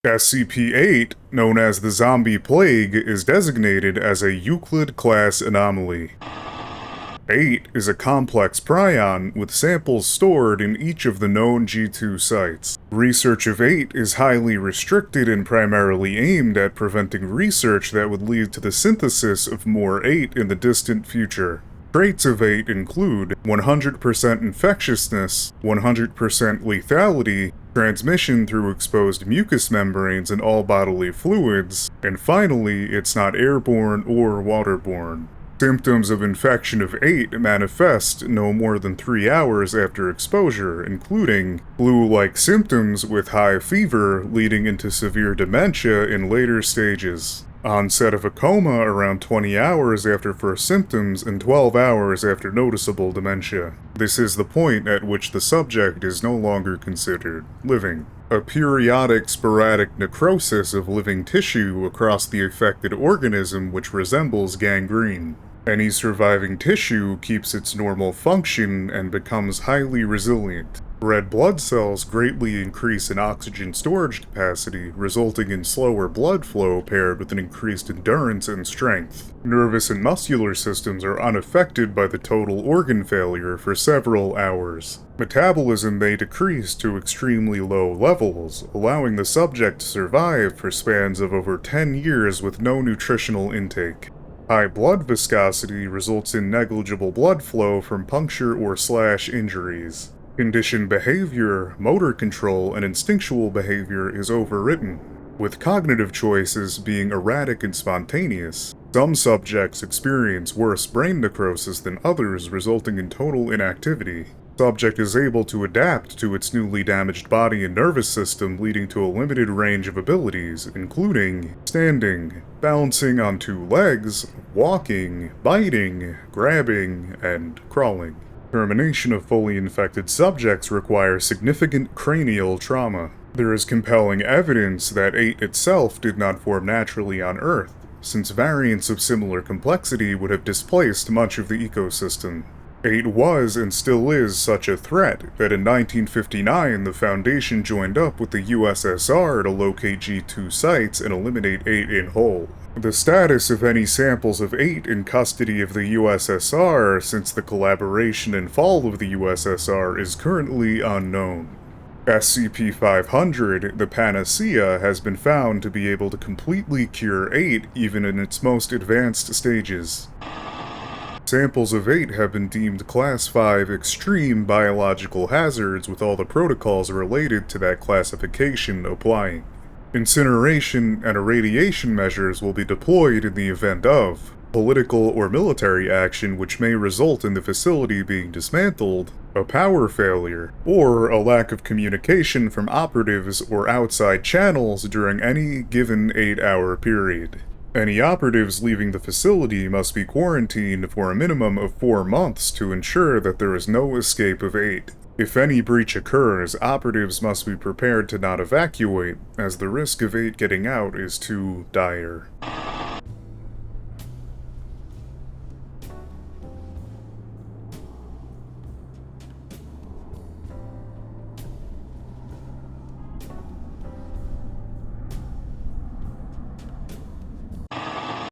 SCP-8, known as the Zombie Plague, is designated as a Euclid-class anomaly. 8 is a complex prion with samples stored in each of the known G2 sites. Research of 8 is highly restricted and primarily aimed at preventing research that would lead to the synthesis of more 8 in the distant future. Traits of 8 include 100% infectiousness, 100% lethality, transmission through exposed mucous membranes and all bodily fluids, and finally, it's not airborne or waterborne. Symptoms of infection of 8 manifest no more than 3 hours after exposure, including flu-like symptoms with high fever leading into severe dementia in later stages. Onset of a coma around 20 hours after first symptoms and 12 hours after noticeable dementia. This is the point at which the subject is no longer considered living. A periodic sporadic necrosis of living tissue across the affected organism which resembles gangrene. Any surviving tissue keeps its normal function and becomes highly resilient. Red blood cells greatly increase in oxygen storage capacity, resulting in slower blood flow paired with an increased endurance and strength. Nervous and muscular systems are unaffected by the total organ failure for several hours. Metabolism may decrease to extremely low levels, allowing the subject to survive for spans of over 10 years with no nutritional intake. High blood viscosity results in negligible blood flow from puncture or slash injuries. Conditioned behavior, motor control, and instinctual behavior is overwritten, with cognitive choices being erratic and spontaneous. Some subjects experience worse brain necrosis than others, resulting in total inactivity. Subject is able to adapt to its newly damaged body and nervous system, leading to a limited range of abilities, including standing, balancing on 2 legs, walking, biting, grabbing, and crawling. Termination of fully infected subjects requires significant cranial trauma. There is compelling evidence that 8 itself did not form naturally on Earth, since variants of similar complexity would have displaced much of the ecosystem. 8 was and still is such a threat that in 1959 the Foundation joined up with the USSR to locate G2 sites and eliminate 8 in whole. The status of any samples of 8 in custody of the USSR since the collaboration and fall of the USSR is currently unknown. SCP-500, the panacea, has been found to be able to completely cure 8 even in its most advanced stages. Samples of 8 have been deemed Class 5 extreme biological hazards, with all the protocols related to that classification applying. Incineration and irradiation measures will be deployed in the event of political or military action which may result in the facility being dismantled, a power failure, or a lack of communication from operatives or outside channels during any given 8-hour period. Any operatives leaving the facility must be quarantined for a minimum of 4 months to ensure that there is no escape of 8. If any breach occurs, operatives must be prepared to not evacuate, as the risk of 8 getting out is too dire.